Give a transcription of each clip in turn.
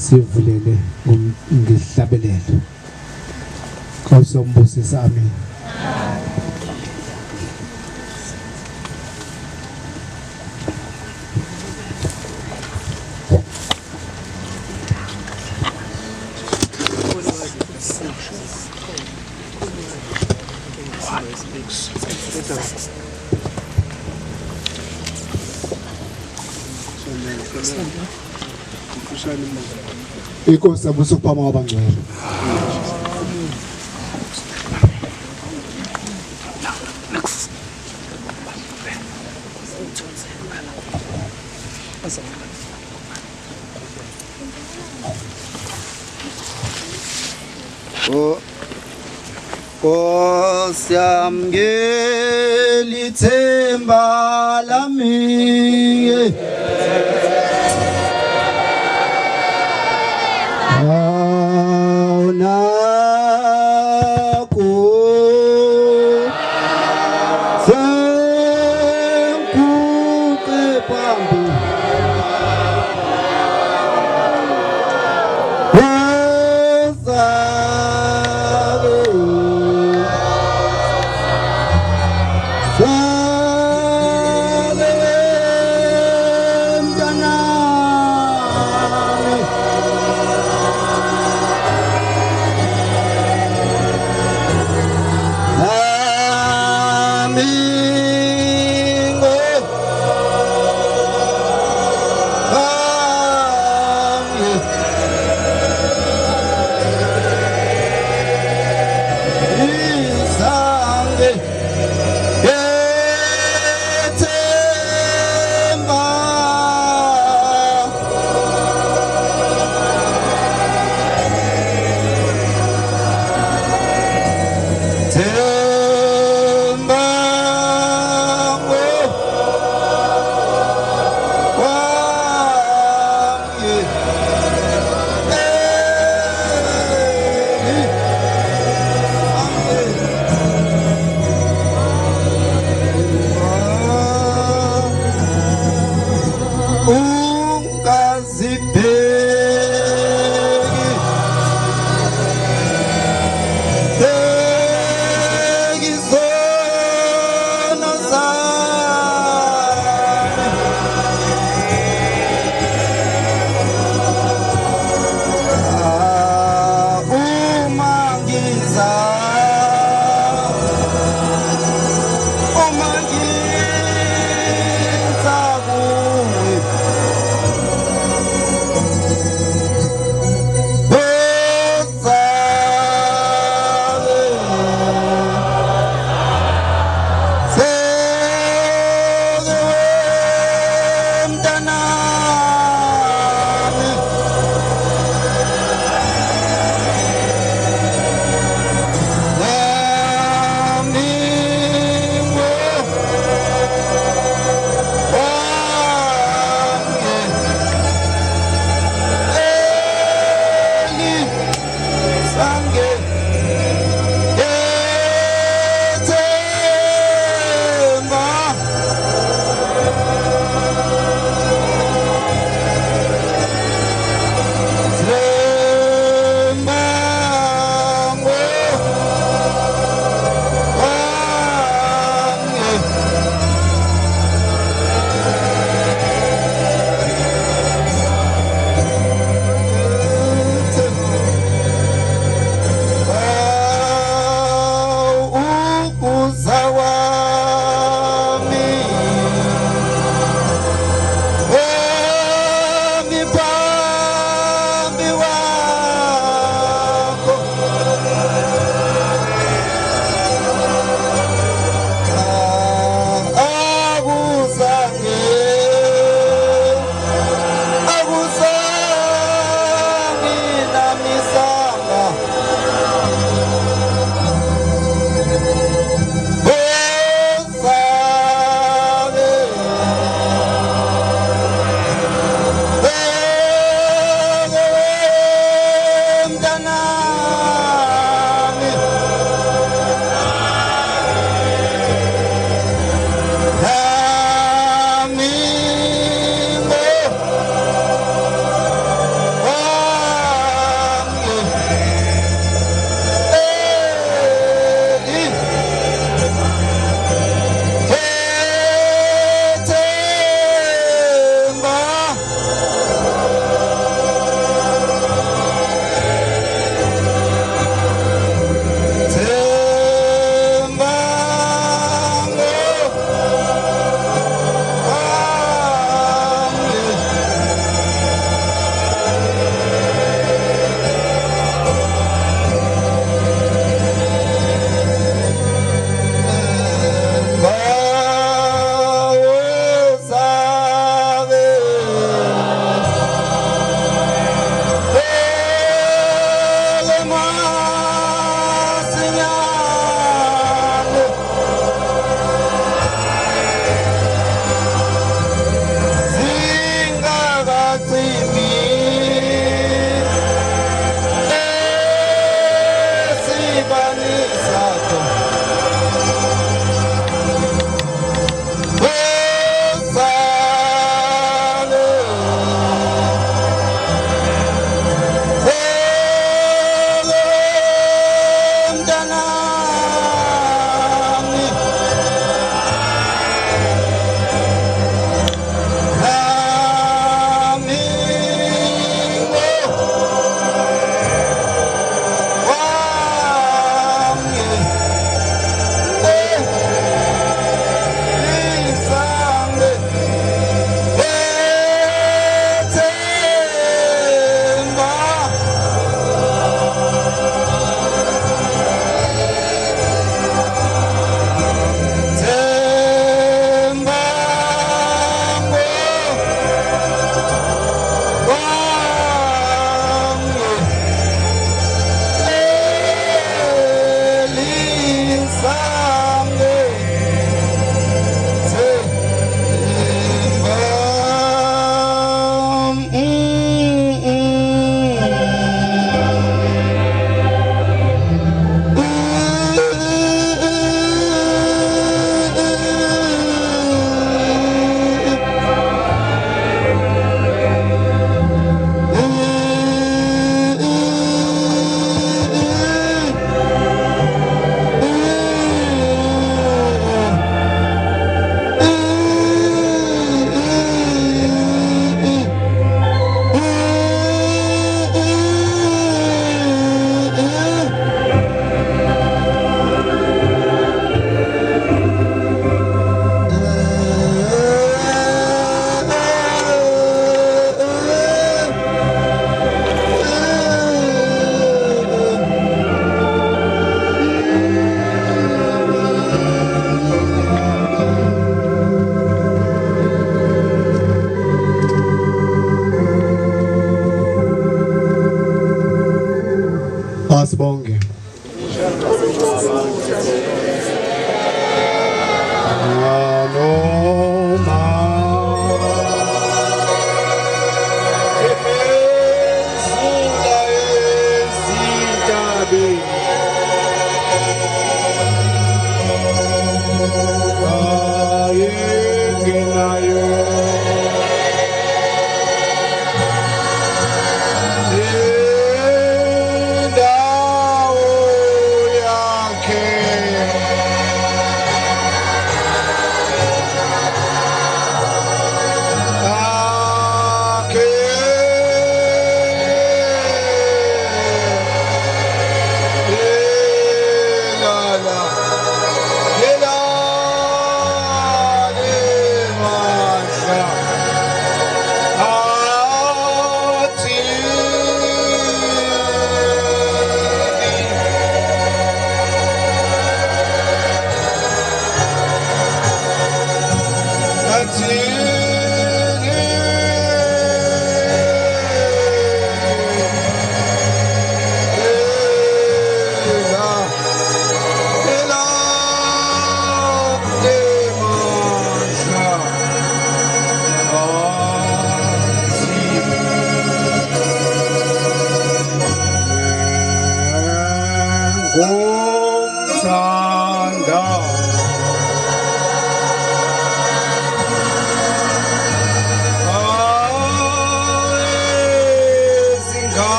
asivulele ngihlabelele. Khosombusisa amen. Inkosi abuso kuphama kwabangcwele. Kosyamngeli themba lami awunako senguke phambi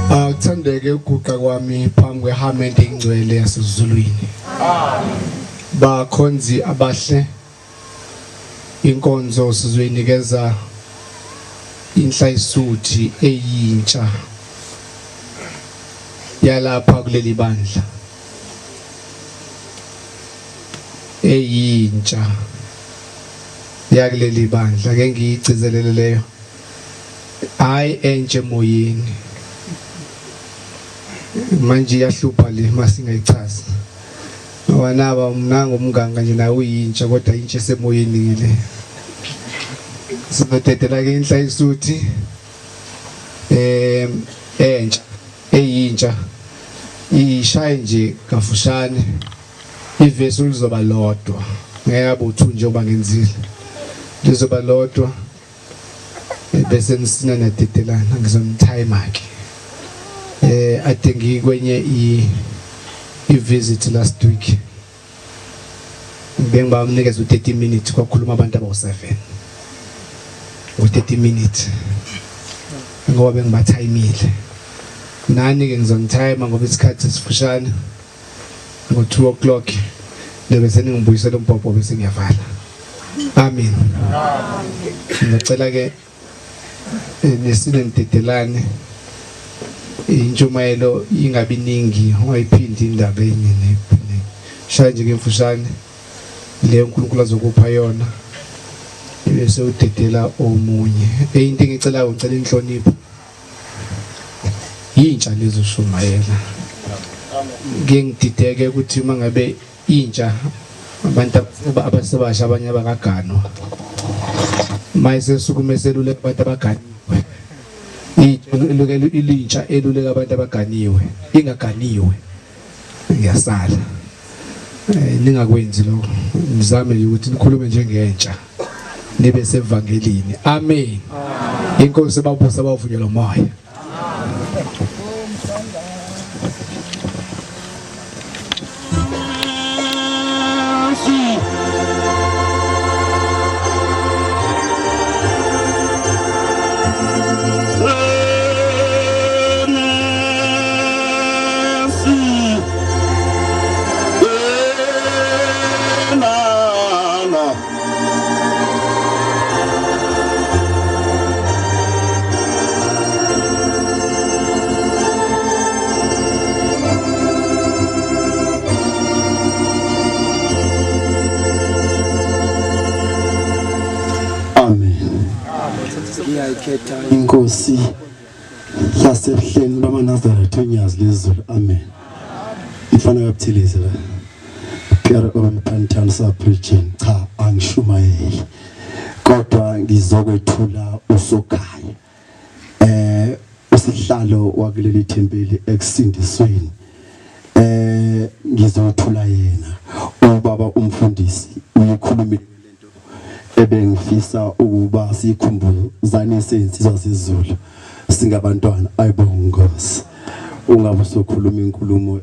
Akuthandeke ukuguqa kwami phambi kwehamende engcwele yaseZulwini. Bakhonzi abahle, inkonzo sizoyinikeza inhlayisuthi eyintsha yalapha kuleli bandla. Eyintsha yakuleli bandla ke ngiyigcizelele leyo. Hayi entshe moyeni. Manje yahlupha le masingayichaza. Wanaba mina ngomnganga nje nawe uyintsha kodwa intshe esemoyeni le. Sizothetela ke inhlayisuthi entsha eyintsha ishaye nje kafushane ivesi lizoba lodwa ngeke abuthu nje oba ngenzile lizoba lodwa bese nisina nadedelana ngizomtime ke I think ngikwenye i-visit last week bengibamnikeza u30 minutes kwakhuluma abantu abawu7 u30 minutes ngoba bengibathayimile nani ke ngizongitime ngoba isikhathi esifushane ngo2 o'clock bese ningibuyisela umbhobho bese ngiyavala. Amen. Ngicela ke nesine ntetelane intshumayelo ingabi ningi ungayiphindi indaba enye shaya nje ngemfushane le uNkulunkulu azokupha yona bese udedela omunye into engicela ngicela inhlonipho yintsha lezoshumayela ngengidideke ukuthi mangabe intsha abantu abasebasha abanye abakagano mayise sukumeselule abantu abaganiwe ilintsha eluleka abantu abaganiwe ingaganiwe ngiyasala ningakwenzi lokho nizame ukuthi nikhulume njengentsha nibe sevangelini. Amen. Inkosi babusa bavunyelwa umoya. Inkosi yasehleni lamaNazaretha onyazi lezulu amen. Mfana kaButhilizwe la Pierre Omepantan Saprigen cha angishumayeli kodwa ngizokwethula usokhaya usihlalo wakuleli thempeli ekusindisweni ngizothula yena ubaba umfundisi uyikhulumile lento ebengifisa ukuba sikhumbuzane sensizwa sezulu singabantwana ayibongosi ungabe sokhuluma inkulumo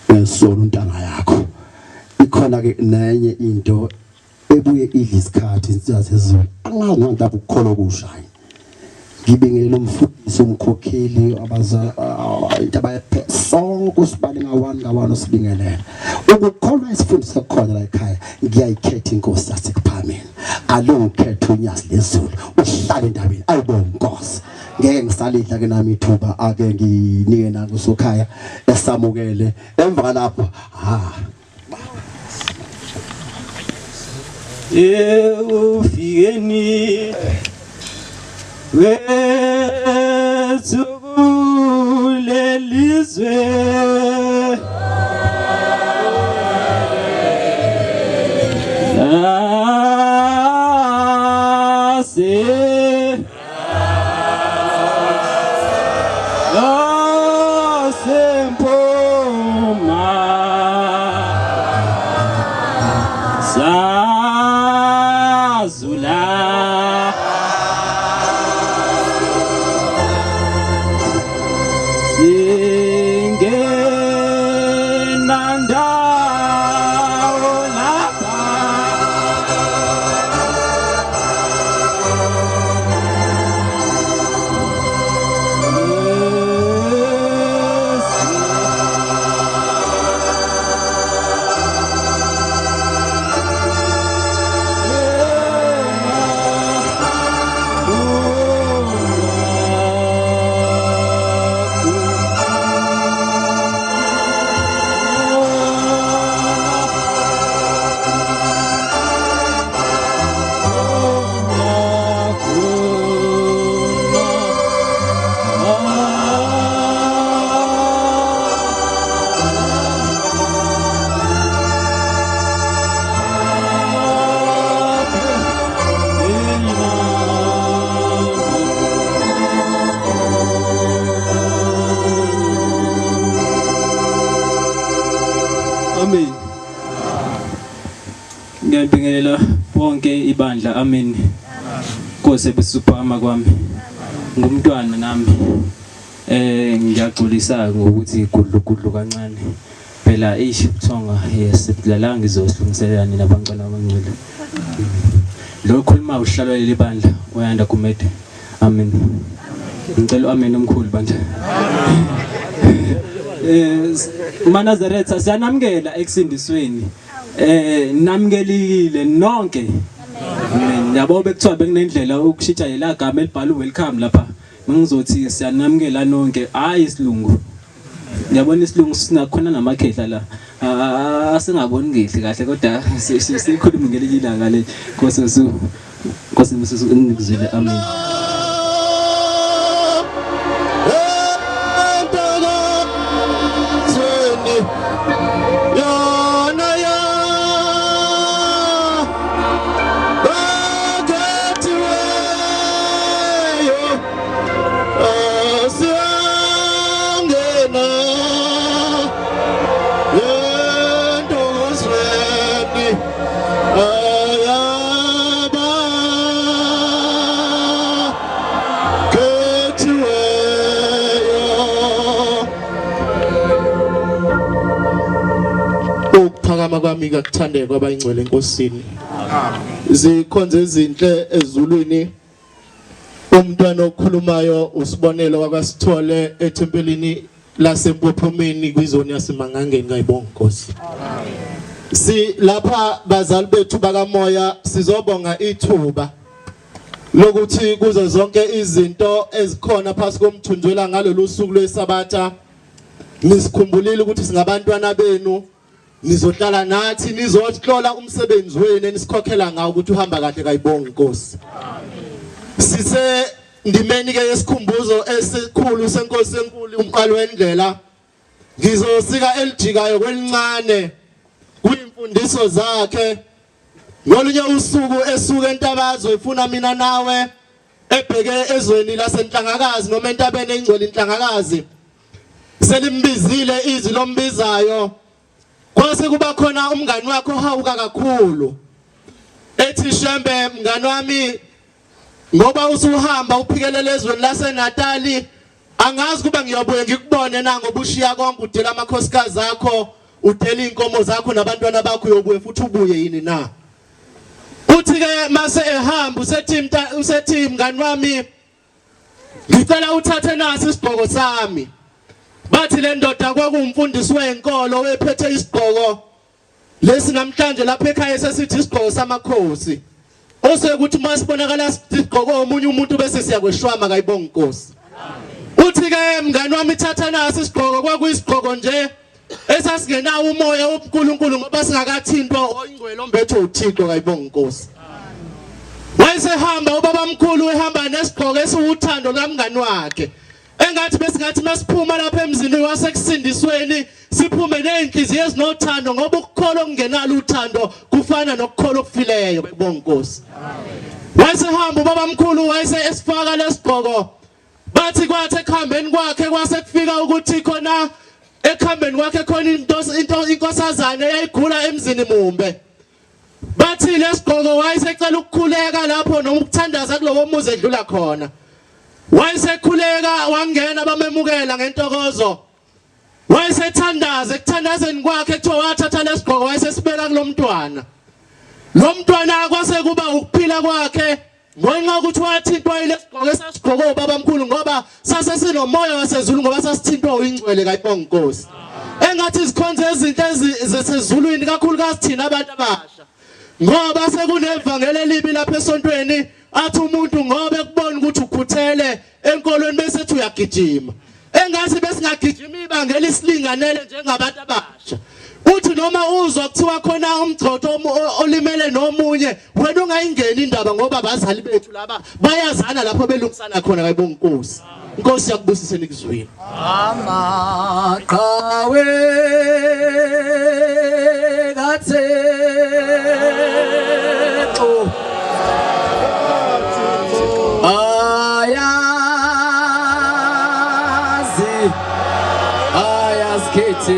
esona untanga yakho ikhona ke nenye into ebuye idla isikhathi insizwa sezulu angazi noma ukukholwa kushayo ngibingelela umfundisi umkhokheli abazayi sonke usibale ngawani sibingelela ukukholwa isifundisa khona la ekhaya ngiyayikhetha inkosi yasekuphameni alongikhetha unyazi lezulu uhlala endabeni ayibonga inkosi ngeke ngisalidla ke nami ithuba ake nginike nako sokhaya esamukele emva lapho ufikeni wethukulelizwe ngiyabingelela bonke ibandla amen Nkosi besuphama kwami ngumntwana nami ngiyaxolisa ngokuthi gudlu kancane phela ishipthonga yesibhlala ngizosilungiselela nina abantwana abangcwele lo khuluma uhlalo leli bandla uyanda kumede amen ngicela amen omkhulu bandla maNazaretha siyanamkela ekusindisweni namkelile nonke amen yabo bekuthiwa bekunendlela ukushitsha yela gama elibhala welcome lapha ngizothi siyanamkela nonke hayi isilungu ngiyabona isilungu sinakhona namakhehla la asingaboni ngihle kahle kodwa sikhuluma ngelinye ilanga le Nkosi ngizwile amen kwami ngakuthandeka abayingcwele enkosini zikhonze izinhle ezulwini umntwana okhulumayo usibonelo wakasithole ethempelini laseMpophomeni kwizoni yaseMangangeni ngayibonga Nkosi si lapha bazali bethu bakamoya sizobonga ithuba lokuthi kuze zonke izinto ezikhona phasi komthunzwela ngalolu suku lweSabatha nisikhumbulile ukuthi singabantwana benu nizohlala nathi nizohlola umsebenzi wenu nisikhokhela ngawo ukuthi uhamba kahle kayibonga Nkosi sise ndimeni ke yesikhumbuzo esikhulu senkosi enkulu umqalo wendlela ngizosika elijikayo kwelincane kuyimfundiso zakhe ngolunye usuku esuke entabazo ifuna mina nawe ebheke ezweni lasenhlangakazi noma entabeni engcwele inhlangakazi selimbizile izwi lombizayo kwase kuba khona umngani wakho hawuka kakhulu ethi Shembe mngani wami ngoba usuhamba uphikelele ezweni laseNatali angazi kuba ngiyobuye ngikubone na ngoba ushiya konke udela amakhosikazi akho udela inkomo zakho nabantwana bakho uyobuye futhi ubuye yini na uthi ke mase ehamba usethi mngani wami ngicela uthathe nasi isigqoko sami bathi le ndoda kwakuwumfundisi wenkolo wephethe isigqoko lesi namhlanje lapha ekhaya sesithi isigqoko samakhosi osekuthi masibonakala isigqoko omunye umuntu bese siyakweshwama kayibonga inkosi uthi ke mngani wami thatha nasi isigqoko kwakuyisigqoko nje esasingenawo umoya woNkulunkulu ngoba singakathintwa oyingcwele ombethe uThixo kayibonga inkosi wayesehamba ubaba mkhulu ehamba nesigqoko esiwuthando kamngani wakhe engathi besingathi masiphuma lapha emzini wasekusindisweni siphume nezinhliziyo ezinothando ngoba ukukholwa okungenalo uthando kufana nokukholwa okufileyo kayibonga inkosi wayesehamba ubaba mkhulu wayesefaka lesigqoko bathi kwathi ekhambeni kwakhe kwase kufika ukuthi khona ekhambeni kwakhe khona inkosazana eyayigula emzini mumbe bathi lesigqoko wayesecela ukukhuleka lapho noma ukuthandaza kulowo muzi edlula khona wayesekhuleka wangena bamemukela ngentokozo wayesethandaza ekuthandazeni kwakhe ethiwa wathatha lesigqoko wayesesibeka kulomntwana lo mntwana kwase kuba ukuphila kwakhe ngenxa ukuthi wathintwa ilesigqoko esasigqoko ubaba mkhulu ngoba sase sinomoya wasezulu ngoba sasithintwa uyingcwele kayibonga inkosi engathi izikhonzo ezinhle ezisezulwini kakhulukazi thina abantu abasha ngoba sekunevangeli elibi lapha esontweni athi umuntu ngoba ekubona ukuthi ukhuthele enkolweni bese ethi uyagijima engathi besingagijima ibangeli isilinganele njengabantu abasha uthi noma uzwa kuthiwa khona umgcotho olimele nomunye wena ungayingeni indaba ngoba abazali bethu laba bayazana lapho belungisana khona kayibonga inkosi inkosi yakubusiseni kuzwini amaqhawe kathe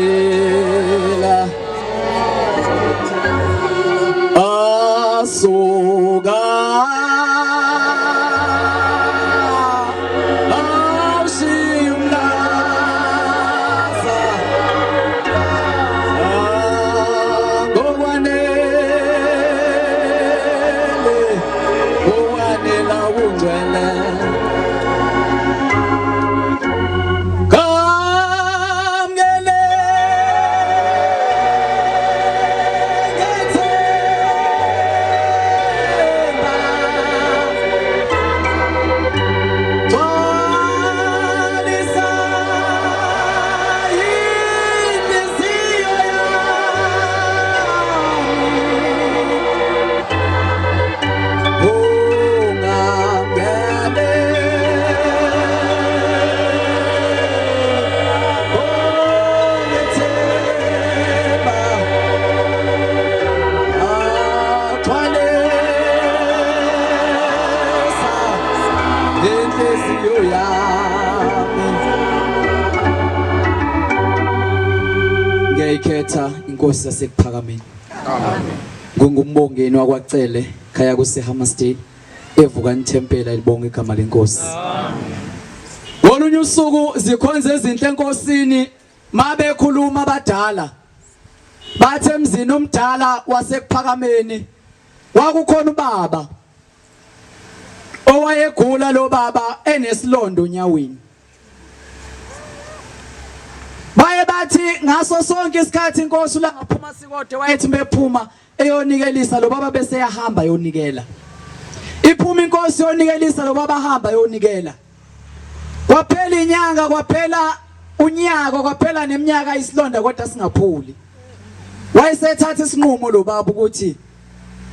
ayaskethela asuga awushimlaza ngokwanela ungcwele ngiyayikhetha inkosi yasekuphakameni amen ngumbongeni wakwacele khaya kuseHammersdale evukani tempela libonga igama lenkosi amen ngolunye usuku zikhonze ezinhle enkosini mabekhuluma abadala bathe emzini omdala wasekuphakameni wakukhona ubaba owayegula lo baba enesilondo nyaweni baye bathi ngaso sonke isikhathi inkosi la ngaphuma sikode wayethi bephuma eyonikelisa lo baba bese yahamba yonikela iphuma inkosi yonikelisa lo baba hamba yonikela kwaphela inyanga kwaphela unyaka kwaphela neminyaka isilonda kodwa singaphuli wayesethatha isinqumo lo baba ukuthi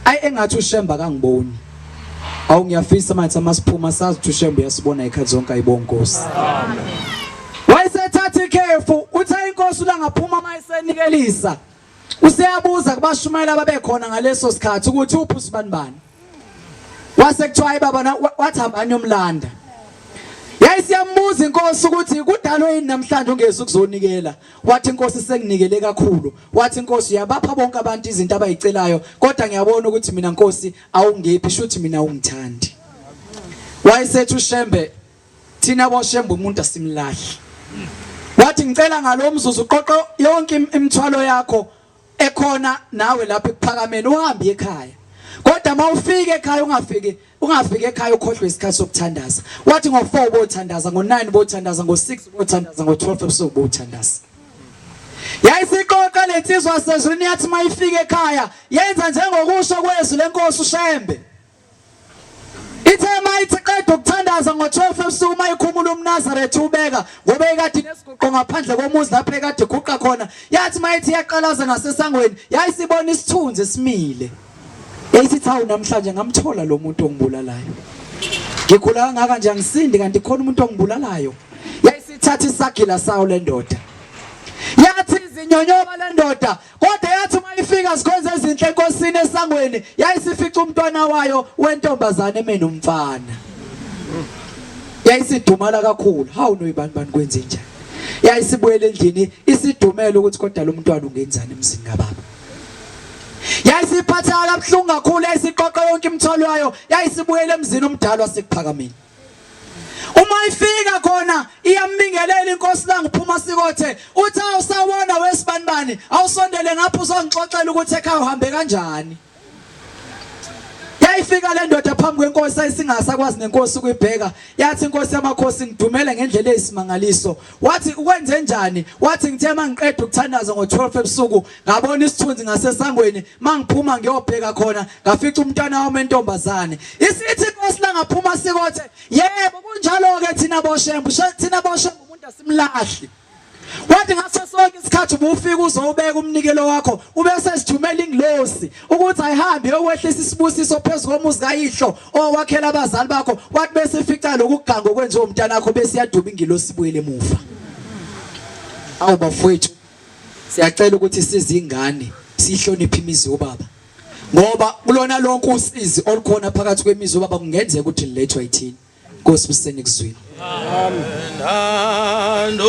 ayi engathi uShemba kangiboni Awu ngiyafisa manje amasiphuma sazi ukuthi uShembe uyasibona ikhathi zonke ayibonga Nkosi. Amen. Wayesethatha ikhefu uthe inkosi ulangaphuma mayisenikelisa. Useyabuza kubashumayela babekhona ngaleso sikhathi ukuthi uphi usibanibani. Wase kuthiwa ibaba wathi hambani yomlanda. Yayisiyambuza inkosi ukuthi kudalwe yini namhlanje ungeze ukuzonikela. Wathi inkosi senginikele kakhulu. Wathi inkosi uyabapha bonke abantu izinto abayicelayo kodwa ngiyabona ukuthi mina Nkosi awungephi shuthi mina ungithandi. Wayesethi uShembe thina boShembe umuntu asimlahle. Wathi ngicela ngalomzuzu uqoqo yonke imithwalo yakho ekhona nawe lapha ekuphakameni uhambe ekhaya. Kodwa mawufike ekhaya ungafike ekhaya ukhohlwe isikhathi sokuthandaza. Wathi ngo4 ubothandaza, ngo9 ubothandaza, ngo6 ubothandaza, ngo12 ebusuku ubothandaza. Yayisiqoqa lensizwa sezweni yathi mayifike ekhaya yenza njengokusho kwezwi lenkosi uShembe. Ithe mayithi qeda ukuthandaza ngo12 ebusuku mayikhumula umNazaretha ubeka ngoba ekade nesiguqo ngaphandle komuzi lapha ekade guqa khona. Yathi mayithi yaqalaza ngasesangweni yayisibona isithunzi esimile. Yayithi hawu namhlanje ngamthola lo muntu ongibulalayo. Ngikhula kangaka nje angisindi kanti khona umuntu ongibulalayo. Yayisithatha isagila sawo lendoda. Yathi izinyonyoba lendoda kodwa yathi mayifika sikhonze izinhle enkosini esangweni yayisifica umntwana wayo wentombazane emenomfana. Yayisidumala kakhulu. Hawu noyibani bani kwenze njani? Yayisibuyele endlini isidumela ukuthi kodwa lo mntwana ungenzani emzini kababa. Yayisiphatha kabuhlungu kakhulu yayisiqoqa yonke imithwalo yayo yayisibuyele emzini umdala wasekuphakameni. Uma ifika khona iyambingelela inkosi langiphuma sikothe uthi awusawona wesibanibani awusondele ngapha uzongixoxela ukuthi ekhaya uhambe kanjani. Yayifika le ndoda phambi kwenkosi ayisingasakwazi nenkosi ukuyibheka. Yathi inkosi yamakhosi ngidumele ngendlela eyisimangaliso. Wathi ukwenze njani? Wathi ngithe mangiqeda ukuthandaza ngo12 ebusuku ngabona isithunzi ngasesangweni mangiphuma ngiyobheka khona ngafica umntwana wami entombazane. Isithi inkosi langaphuma sikothe yebo kunjalo ke thina boShembe umuntu asimlahli. Wathi ngaso sonke isikhathi ubufika uzobeka umnikelo wakho ubese sijumela ingilosi ukuthi ayihambe yokwehlisa isibusiso phezulu komuzi kayihlo owakhela abazali bakho. Wathi bese ifica lokugango kwenziwa umntana wakho bese yaduba ingilosi ibuyele emuva. Awu bafowethu siyacela ukuthi sizingane sihloniphe imizi yobaba ngoba kulona lonke usizi olukhona phakathi kwemizi yobaba kungenzeka ukuthi lilethwa yithini. Nkosi buseni kuzwini. Amen. Ando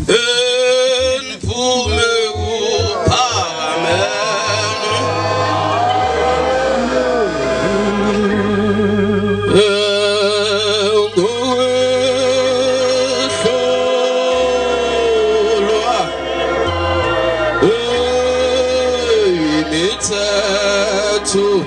enphume uphakameni imithetho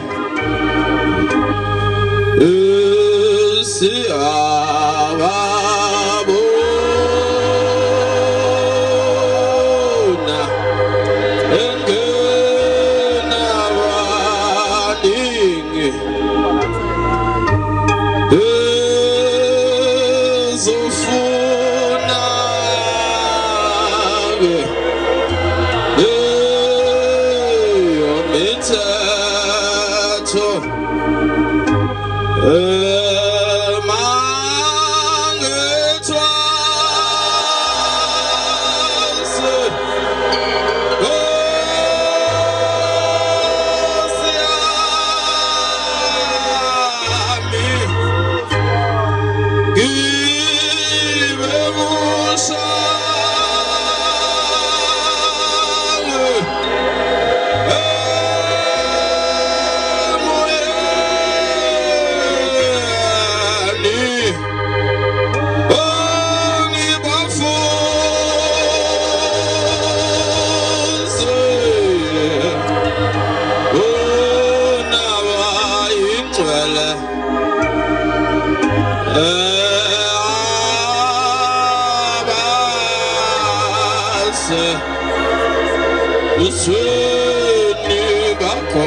usweni bakho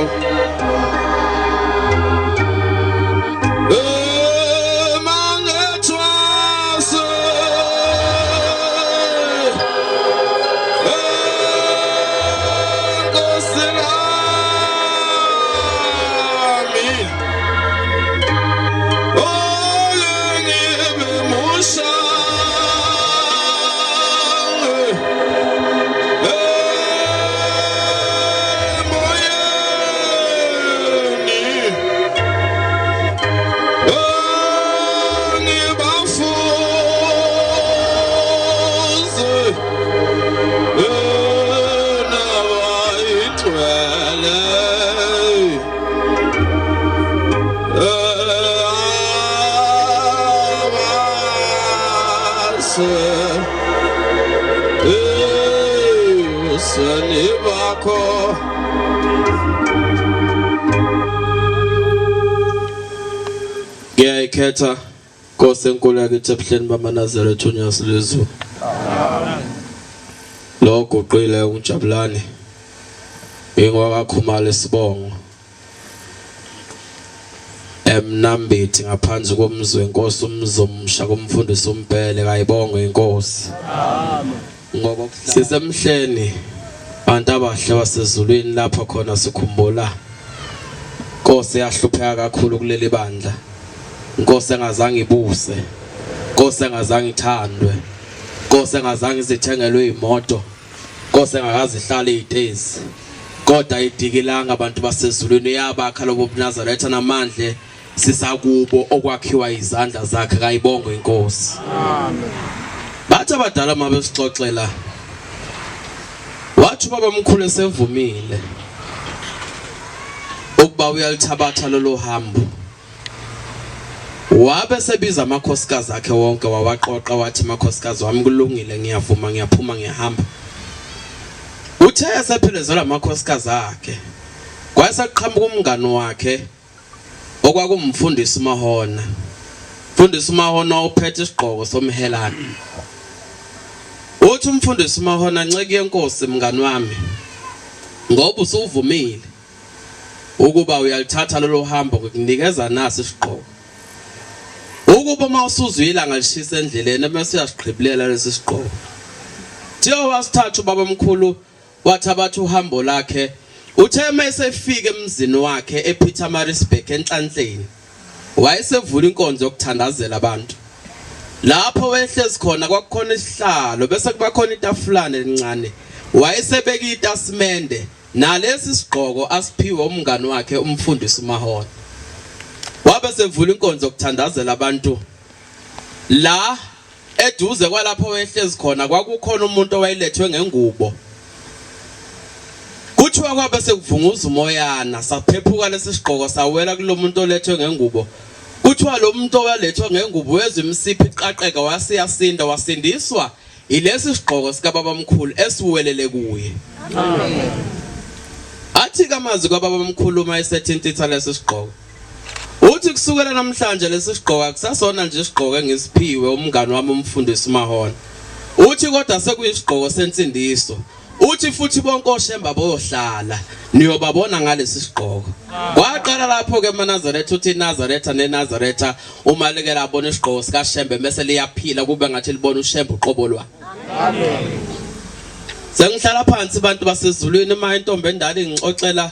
mangethwase Nkosina usani bakho ngiyayikhetha Nkosi enkulu yakithi ebuhleni bamaNazaretha uNyasi Lezulu. Lo goqile uNjabulani ingwakakhumala isibongo. Emnambithi ngaphansi komzwe Nkosi umzomsha kumfundisi uMbhele kayibonge inkosi. Amen. Ngoba sisemhleni abantu abahle wasezulwini lapha khona sikhumbula Nkosi yahlupheka kakhulu kuleli bandla. Nkosi engazange ibuse, Nkosi engazange ithandwe, Nkosi engazange izithengelwe imoto, Nkosi engakazi ihlale izitezi. Kodwa idikilanga abantu basezulwini yabakha lobo buNazaretha namandle sisakubo okwakhiwa izandla zakhe kayibonge inkosi. Amen. Bathi abadala mabesixoxela wathi baba omkhulu esevumile ukuba uyalithabatha lolo hambo. Wabe sebiza amakhosikazi akhe wonke wawaqoqa wathi makhosikazi wami kulungile ngiyavuma ngiyaphuma ngiyahamba. Uthe esephelezela amakhosikazi akhe kwasaqhamuka umngane wakhe okwakumfundisi uMahona. Mfundisi uMahona uphethe isigqoko somhelane. Uthi umfundisi uMahona nceke yenkosi mngane wami ngoba usuvumile ukuba uyalithatha lelo hambo ukunikeza nasi isigqoko. Ukuba mawusuzwa ilanga lishisa endleleni bese uyasiqhiblela lesi sigqoko. Thiyo wasithatha ubaba omkhulu wathabatha uhambo lakhe. Uthe mayesefika emzini wakhe ePietermaritzburg enhlanhleni. Wayesevula inkonzo yokuthandazela abantu. Lapho wehlezi khona kwakukhona isihlalo bese kuba khona itafulana elincane. Wayesebeka itasimende nalesi sigqoko asiphiwe umngane wakhe umfundisi uMahona. Wabe sevula inkonzo yokuthandazela abantu. La eduze kwalapho wehlezi khona kwakukhona umuntu owayelethwe ngengubo. Kuthiwa kwabe sekuvunguza umoyana saphephuka lesi sigqoko sawela kulomuntu olethwe ngengubo. Kuthiwa lo muntu owalethwe ngengubo wezwe imsiphi iqaqeka wasiyasinda wasindiswa ilesi sigqoko sika baba omkhulu esiwelele kuye. Amen. Athi kamazwi kababa omkhulu mayesethintitha lesi sigqoko. Uthi kusukela namhlanje lesi sigqoko akusasona nje isigqoko engisiphiwe umngane wami umfundisi uMahona. Uthi kodwa sekuyisigqoko sensindiso. Uthi futhi bonke oshemba boyohlala niyobabona ngalesi sigqoko. Kwaqala lapho ke eMaNazaretha uthi iNazaretha neNazaretha uma lekela abona isigqoko sika Shembe bese liyaphila kube ngathi libona uShembe uqobolwa. Amen. Sengihlala phansi abantu basezulwini uma intombi endala ingixoxela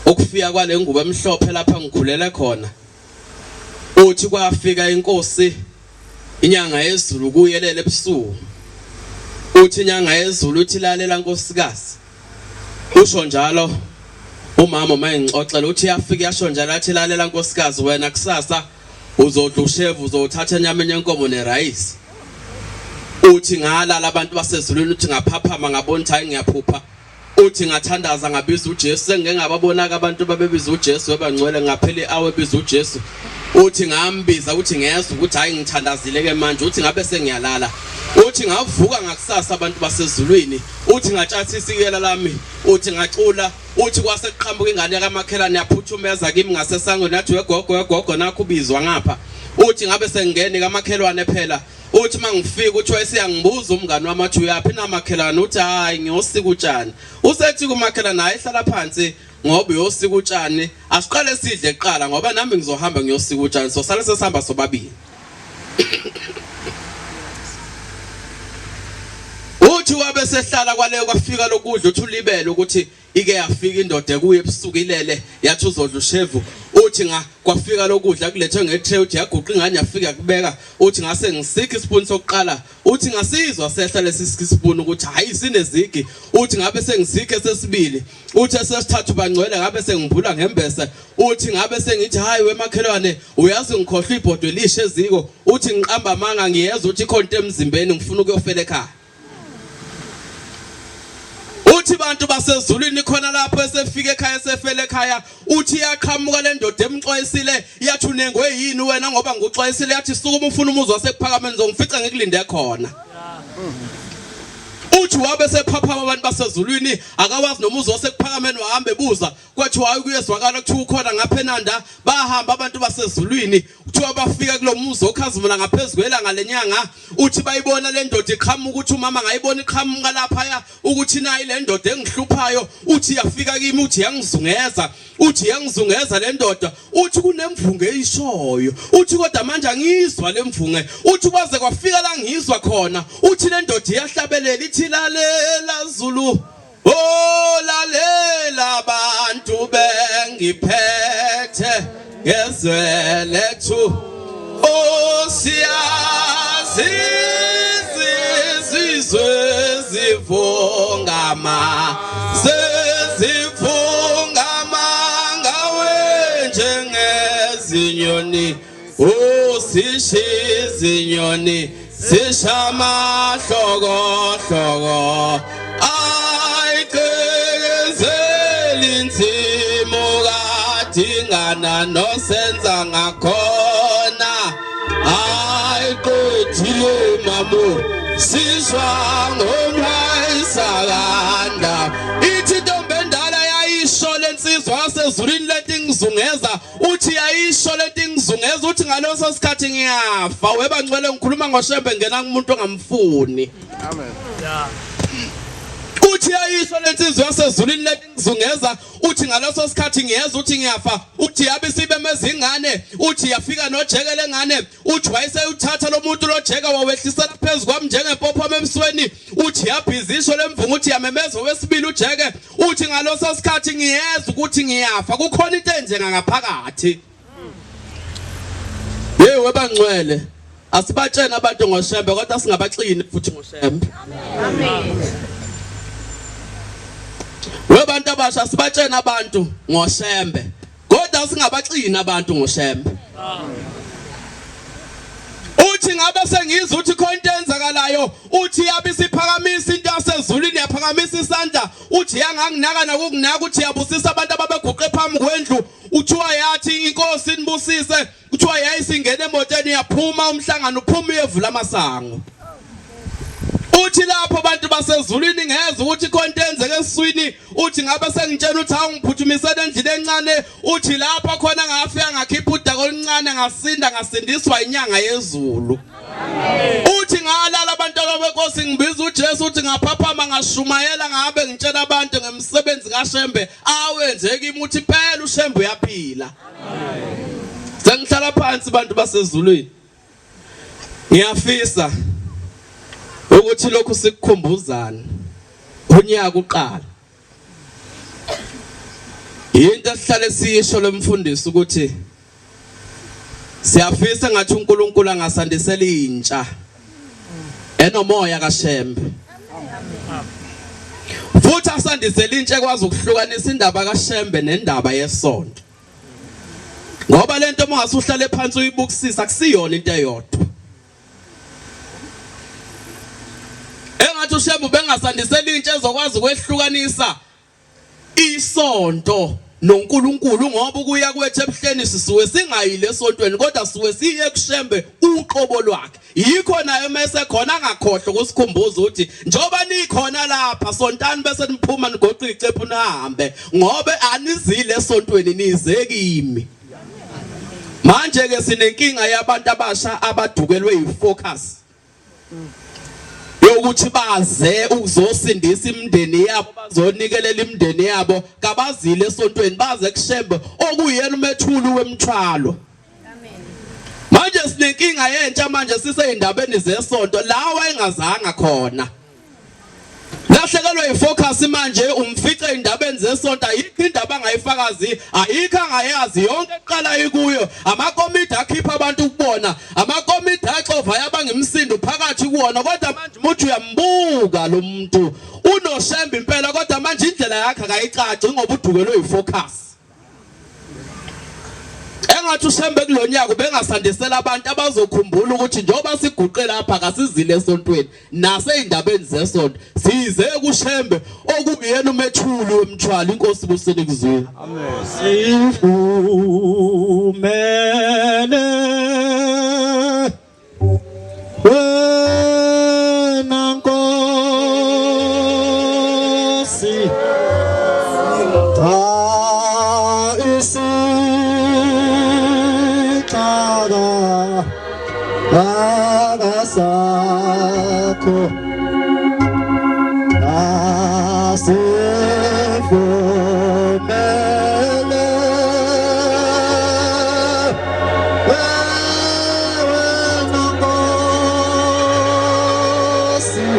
ukufika kwale ngubo emhlophe lapha ngikhulela khona. Uthi kwafika inkosi inyanga yezulu kuyelele ebusuku. Uthi inyanga yezulu uthi lalela nkosikazi. Usho njalo umama mayengixoxela uthi yafika yasho njalo athi lalela nkosikazi wena kusasa uzodla ushevu uzothatha inyama yenkomo nerayisi. Uthi ngalala abantu basezulwini uthi ngaphaphama ngabona ukuthi hayi ngiyaphupha. Uthi ngathandaza ngabiza uJesu sengeke ngababonaka abantu babebiza uJesu ebangcwele ngapheli awe biza uJesu. Uthi ngambiza uthi ngiyeza ukuthi hayi ngithandazile ke manje uthi ngabe sengiyalala. Uthi ngavuka ngakusasa abantu basezulwini uthi ngatshathisa ikela lami uthi ngacula uthi kwaseqhamuka ingane kamakhelane yaphuthumeza kimi ngasesangweni yathi wegogo nakho ubizwa ngapha. Uthi ngabe sengene kamakhelwane phela. Uthi mangifika uthi wayesiyangibuza umngane wami athi uyapi namakhelane uthi hayi ngiyosika utshani. Usethi kumakhelane hayi hlala phansi ngoba uyosika utshani asiqale sidle eqala ngoba nami ngizohamba ngiyosika utshani so sale sesihamba sobabili. Uthi wabe sehlala kwaleyo kwafika lokudla uthi ulibele ukuthi ike yafika indoda kuye ebusuku ilele yathi uzodla ushevu. Uthi kwafika lokudla kulethwe ngetray uthi yaguqa ingane yafika kubeka uthi ngase ngisika ispoon sokuqala uthi ngasizwa sehla lesi spoon ukuthi hayi sinezigi uthi ngabe sengisike sesibili uthi sesithathu bangcwele ngabe sengibhula ngembese uthi ngabe sengithi hayi wemakhelwane uyazi ngikhohlwa ibhodwe elishe eziko uthi ngiqamba amanga ngiyeza uthi ikhonto emzimbeni ngifuna ukuyofela ekhaya. Uthi bantu basezulwini khona lapho esefika ekhaya sefele ekhaya uthi yaqhamuka le ndoda emxwayisile yathi unengwe yini wena ngoba nguxwayisile yathi suka umfuna umuzi wasephakameni ngizongifica ngikulinde khona. uthi wabe sephapha abantu basezulwini akawazi noma uzosekuphakame wahambe buza kwathi waye kuyezwakala kuthiwa ukhona ngapha eNanda bahamba abantu basezulwini kuthiwa bafika kulomuzi okhazimula ngaphezulu kwelanga lenyanga uthi bayibona le ndoda iqhamuka ukuthi umama ngayibona iqhamuka lapha ukuthi nayi le ndoda engihluphayo uthi yafika kimi uthi yangizungeza le ndoda uthi kunemvunge eyishoyo uthi kodwa manje angizwa le mvunge uthi kwaze kwafika la ngizwa khona uthi le ndoda iyahlabelela ithi lalela Zulu oh lalela bantu bengiphethe ngezwe lethu oh siyazi izizwe zivungama ngawe njengezinyoni oh sishizinyoni sishama hloko ayikekezeli inzimo kadingana nosenza ngakhona ayiqedile mamu sizwa ngomhayisakanda ithi ntombi endala yayisho lensizwa yasezulwini leti ngizungeza uthi yayisho leti ngizungeza uthi ngaloso sikhathi ngiyafa weba ngcwele ngikhuluma ngoshembe ngena kumuntu ongamfuni amen uthi yayisho lensizwa yasezulwini leti ngizungeza uthi ngaloso sikhathi ngiyeza uthi ngiyafa uthi yabe sibe mezingane uthi yafika nojekele ngane uthi wayeseyuthatha lo muntu lojeka wawehlisela phezulu kwami njengempopho emsweni uthi yabhizisho lemvungu uthi yamemeza wesibili ujeke uthi ngaloso sikhathi ngiyeza ukuthi ngiyafa kukhona into enjenga ngaphakathi webangcwele asibatshena abantu ngoshembe kodwa singabaxini futhi ngoshembe amen webantu abasha sibatshena abantu ngoshembe kodwa singabaxina abantu ngoshembe uthi ngabe sengizwa uthi khona into enzakalayo uthi yabe siphakamisa into yasezulwini yaphakamisa isandla uthi yanganginaka nakukunaka uthi yabusisa abantu ababeguqe phambi kwendlu uthiwa yathi inkosi inibusise uthiwa yayisingene emotweni yaphuma umhlangano uphuma uyevula amasango uthi lapho abantu basezulwini ngeze ukuthi konke enzeke eswini uthi ngabe sengitshela uthi awungiphuthumisele endlini encane uthi lapha khona ngafika ngakhipha udaka oluncane ngasindiswa inyanga yezulu uthi ngalala abantu abenkosi ngibiza uJesu uthi ngaphaphama ngashumayela ngabe ngitshela abantu ngemsebenzi kaShembe awenze kimi uthi phela uShembe uyaphila sengihlala phansi abantu basezulwini ngiyafisa ukuthi lokhu sikukhumbuzana unyaka uqala into esihlale siyisho lemfundisi ukuthi siyafisa ngathi uNkulunkulu angasandisela intsha enomoya kaShembe futhi asandisela intsha ekwazi ukuhlukanisa indaba kaShembe nendaba yesonto ngoba lento mongasuhlale phansi uyibukisisa akusiyona into eyodwa engathi uShembe bengasandisela intsha ezokwazi ukwehlukanisa isonto noNkulunkulu ngoba ukuya kwethu ebuhleni sisuwe singayile esontweni kodwa suwe siye kuShembe uqobo lwakhe yikho naye mase khona angakhohlwa ukusikhumbuza ukuthi njoba nikhona lapha sontani bese niphuma nigoqa icephu nahambe ngoba anizile esontweni nize kimi manje ke sinenkinga yabantu abasha abadukelwe yifocus yokuthi baze ukuzosindisa imndeni yabo bazonikelela imndeni yabo kabazile esontweni baze kuShembe okuyena umethulu wemthwalo amen manje sinenkinga yentsha manje siseyindabeni zesonto lawa engazanga khona lahlekelwe yifocus manje umfice indabeni zesonto ayikho indaba angayifakazi ayikho angayazi yonke eqala ikuyo amakomiti akhipha abantu ukubona amakomiti axova yabangimsindo phakathi kuwona kodwa manje muthi uyambuka lo muntu unoShembe impela kodwa manje indlela yakhe akayicaci ngoba udukelwe yifocus engathi uShembe kulonyaka bengasandisela abantu abazokhumbula ukuthi njoba siguqe lapha kasizile esontweni naseyindabeni zesonto size kuShembe okuyena umethulu wemthwalo inkosi buseni kuzwini amen sivumele wena nkosi Isikada agasakho asifumele wena Nkosi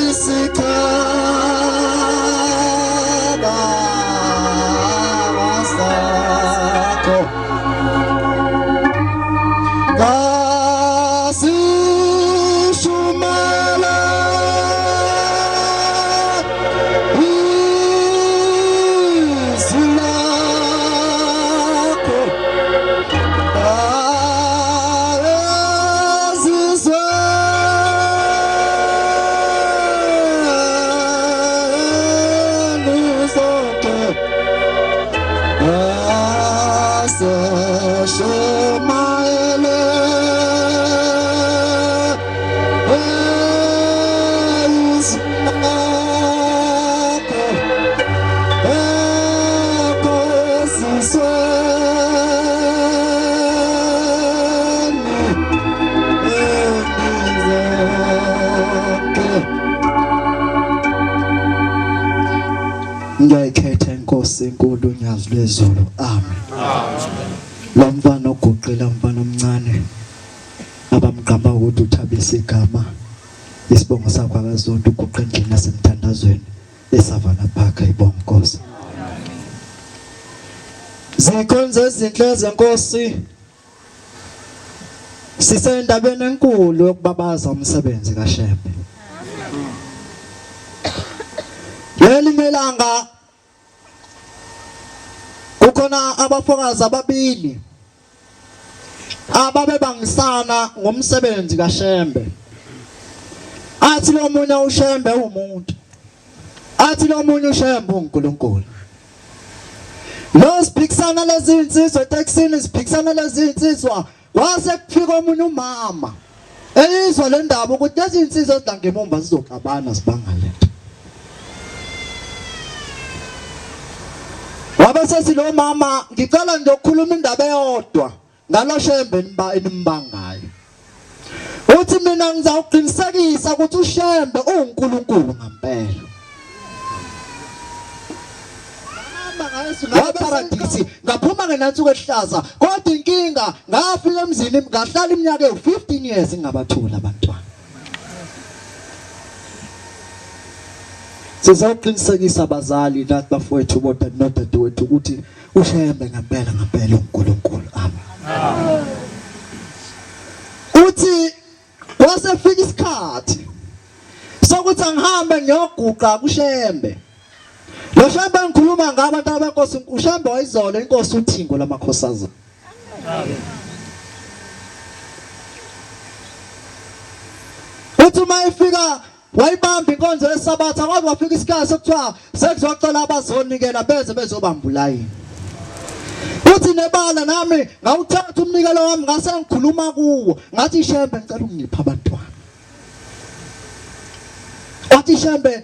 isikada agasakho Shumala Zulako Ngiyayikhetha inkosi enkulu unyazi lwezulu. Amen. Lo mfana oguqila umfana omncane abamqamba ukuthi uthabise igama isibongo sakho akazonto uguqa endlini nasemthandazweni eSavannah Park ayibonga inkosi. Zikhonze izinhle zenkosi. Sisendabeni enkulu yokubabaza umsebenzi kaShembe. Leli melanga kukhona abafokazi ababili ababe bangisana ngomsebenzi kaShembe. Athi lo munye uShembe umuntu. Athi lo munye uShembe uNkulunkulu. Lo siphikisana lezi insizwa eTexini siphikisana lezi insizwa kwase kufika omunye umama. Eyizwa le ndaba ukuthi lezi insizwa ezidlangemumba zizoxabana sibangale. Wabasethi lo mama ngicela ngiyokhuluma indaba eyodwa ngalo Shembe enimbangayo. Uthi mina ngizawuqinisekisa ukuthi uShembe uNkulunkulu ngempela. Ngaparadisi ngaphuma ngenansuku ehlaza kodwa inkinga ngafika emzini ngahlala iminyaka ewu15 years ngingabathula abantwana. Sizawuqinisekisa abazali nathi bafowethu bodwa nodadewethu ukuthi uShembe ngempela uNkulunkulu. Amen. Uthi wasefika isikhathi sokuthi angihambe ngiyoguqa kuShembe. Lo Shembe ngikhuluma ngabantu abenkosi uShembe wayizolo inkosi uThingo lamakhosazana. Uthi mayifika wayibamba inkonzo yesabatha kwaze wafika isikhathi sokuthiwa sekuzocela abazonikela beze bezobamba ulayini. Uthi nebala nami ngawuthatha umnikelo wami ngase ngikhuluma kuwo ngathi Shembe ngicela ungipha abantwana. Wathi Shembe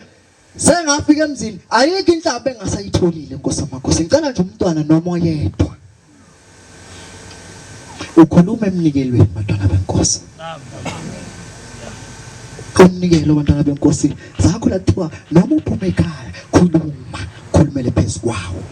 sengafika emzini ayikho inhlamba engasayitholile inkosi amakhosi ngicela nje umntwana noma oyedwa. Ukhuluma emnikelweni bantwana benkosi. Umnikelo abantwana benkosi zakho lathiwa noma uphume ekhaya khulumele phezukwawo.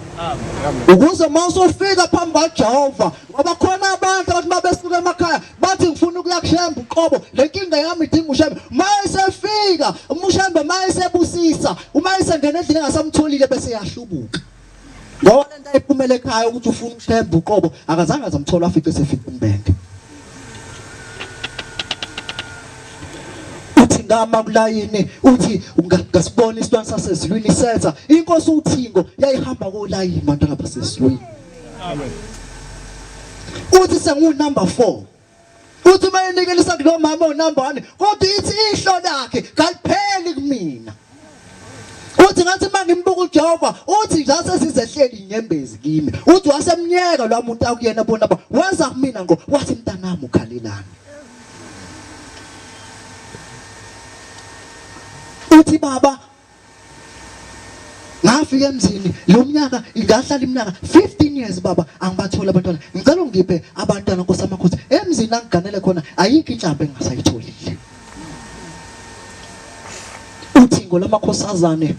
Ukuze mawusofika phambi kaJehova ngoba khona abantu abathi mabesuka emakhaya bathi ngifuna ukuya kuShembe uqobo lenkinga yami idinga uShembe. Mayesefika uShembe mayesebusisa umayesengena endlini engasamtholile bese yahlubuka. Ngoba lento ayiphumele ekhaya ukuthi ufuna uShembe uqobo akazange azamthola afike sefika umbenge. Ngama kulayini uthi ungasibona isitwana sasezulwini isenza inkosi uThingo yayihamba kolayini bantwana basezulwini. Amen. Uthi sengu number 4 uthi mayenikelisa kulo mama unumber 1 kodwa ithi ihlo lakhe kalipheli kumina. Uthi ngathi mangimbuka uJehova uthi njase sizehleli inyembezi kimi. Uthi wasemnyeka lo muntu akuyena bona wenza kumina ngo wathi mntanami ukhalelana. Uthi baba ngafika emzini lo mnyaka ingahlala iminyaka 15 years baba angibathola abantwana ngicela ungiphe abantwana nkosamakhosi emzini angiganele khona ayikho inhlamba engasayitholile uthingo lamakhosazane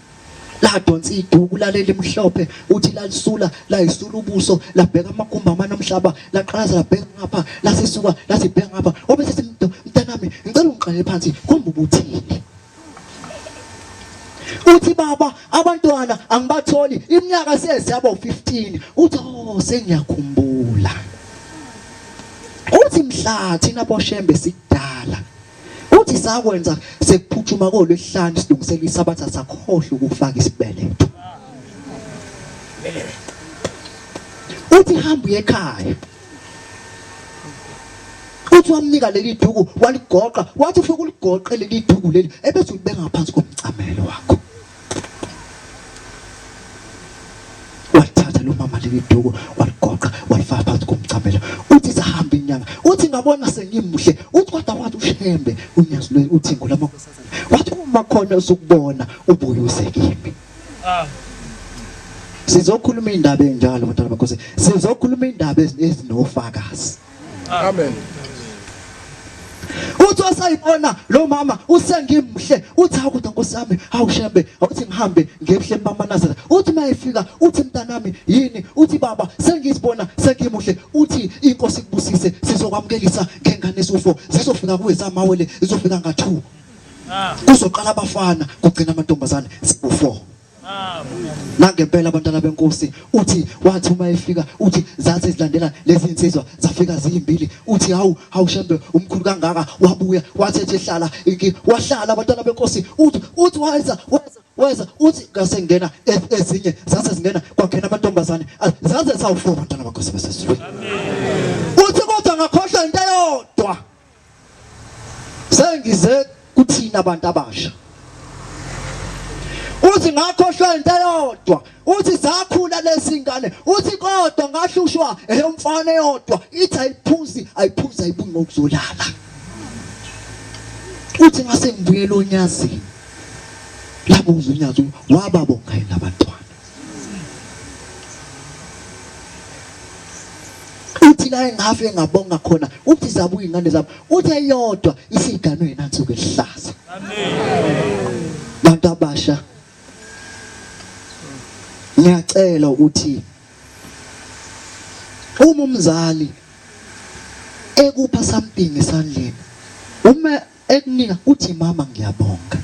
la donsa iduku lalela emhlophe uthi lalisula la isula ubuso labheka amagumba amana omhlaba laqalaza labheka ngapha lasisuka lasibheka ngapha obese mntanami ngicela ungiqale phansi kumbe ubuthini uthi baba abantwana angibatholi iminyaka seyaba 15 uthi oh sengiyakhumbula uthi mhla thina boshembe sidala uthi sakwenza sekuphuthuma kolwesihlanu silungisela isabatha sakhohle ukufaka isibeletho uthi hamba ekhaya uthi wamnika leli duku waligoqa wathi ufika uligoqe leli duku leli ebese ulibeka ngaphansi komcamelo wakho wathatha lo mama leli duku waligoqa walifaka phansi komcamelo uthi sahamba inyanga uthi ngabona sengimuhle uthi kodwa wathi ushembe unyazi lo uthingo lamakhosazana wathi uma khona usukubona ubuyuse kimi sizokhuluma indaba enjalo bantwana bakhosi sizokhuluma indaba ezinofakazi Amen. uthi wasayibona lo mama usengimuhle uthi akuthi nkosami awushembe uthi ngihambe ngehle mama Nazareth uthi mayefika uthi mntanami yini uthi baba sengizibona sengimuhle uthi inkosi kubusise sizokwamkelisa ngengane esufo zizofika kuwezamawele zizofika nga2 kuzoqala abafana kugcina amantombazane sibu4 nangempela abantwana benkosi uthi wathi uma efika uthi zathi zilandela lezi insizwa zafika ziyimbili uthi hawushembe umkhulu kangaka wabuya wathethe hlala wahlala abantwana benkosi uthi weza uthi ngasengena ezinye zase zingena kwakhena amantombazane zaze sawu4 abantwana benkosi besesizwe uthi kodwa ngakhohlwa into eyodwa sengize kuthina abantu abasha uthi ngakhohlwa into eyodwa uthi zakhula lesingane uthi kodwa ngahlushwa eyomfana eyodwa ithi ayiphuzi ayibuyi ngokuzolala uthi ngase ngibuyela onyazini labuza unyazi wababonga yena abantwana uthi la engafe ngabonga khona uthi zabuya ingane zabo uthi eyodwa isiganwe yenansuku elihlaza amen bantu abasha ngiyacela ukuthi uma umzali ekupha something esandleni uma ekunika uthi mama ngiyabonga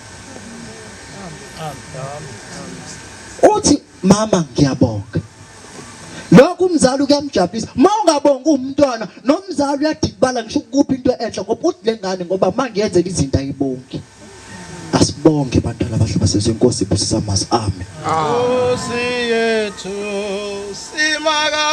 uthi mama ngiyabonga lokho umzali kuyamjabulisa mawungabonga umntwana nomzali uyadibala ngisho ukuphi into enhle ngoba uthi lengane ngoba mangiyenzela izinto ayibongi asibonge bantwana abahlaba sezenkosi ibusisa amazi amen Nkosi yethu simaka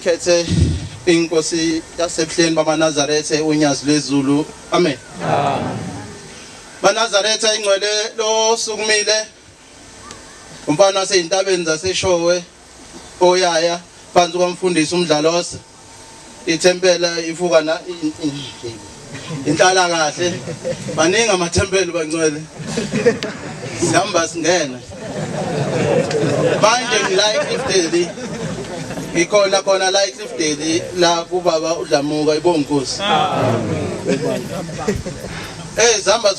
ngikhethe inkosi yasebuhleni bamaNazaretha unyazi lwezulu amen baNazaretha ingcwele lo sukumile umfana waseyintabeni zaseshowe oyaya phansi kwamfundisi umdlalosa ithempela ifuka na inhlala kahle baningi amathempeli bangcwele sihamba singena manje ngilike ifteli ikhona khona la eCliffdale la kubaba uDlamuka ibonkosi zihamba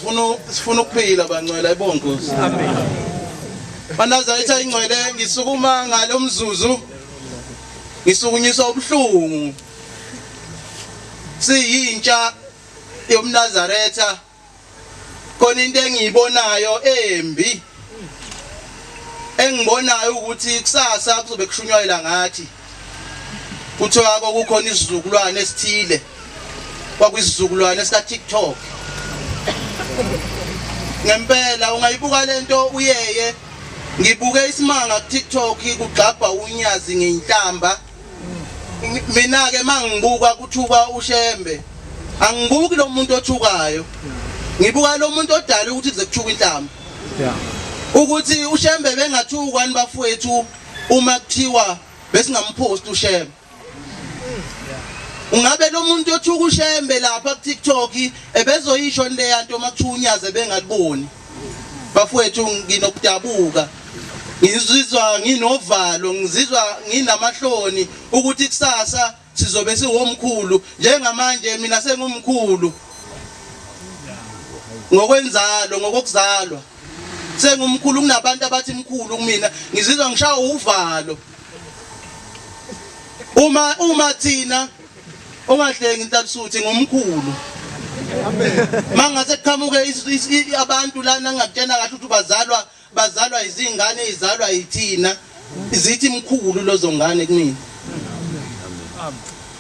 sifuna ukuphila bangcwele ibonkosi Banazaretha ingcwele ngisukuma ngalo mzuzu ngisukunyiswa ubuhlungu siyintsha yomNazaretha khona into engiyibonayo embi engibonayo ukuthi kusasa kuzobe kushunyayela ngathi kuthiwa kukhona isizukulwane esithile kwakuyisizukulwane sika TikTok ngempela ungayibuka lento uyeye ngibuke isimanga ku TikTok kugxabha unyazi ngeinhlamba mina ke mangibuka kuthuka uShembe angibuki lo muntu othukayo ngibuka lo muntu odala ukuthi kuze kuthuka inhlamba ukuthi uShembe bengathukani bafowethu uma kuthiwa besingampost uShembe ungabe lo muntu othuka uShembe lapha ku TikTok ebezoyisho le yanto makuthunyazwe bengaliboni bafowethu nginokudabuka ngizizwa nginovalo ngizizwa nginamahloni ukuthi kusasa sizobe siwomkhulu njengamanje mina sengumkhulu ngokwenzalo ngokuzalwa sengumkhulu kunabantu abathi mkhulu kumina ngizizwa ngishaya uvalo uma thina ongahlengi intalisuthi ngomkhulu mangase kuqhamuke abantu lana ngakutshena kahle ukuthi bazalwa izingane izalwa yithina izithi mkhulu lozo ngane kumina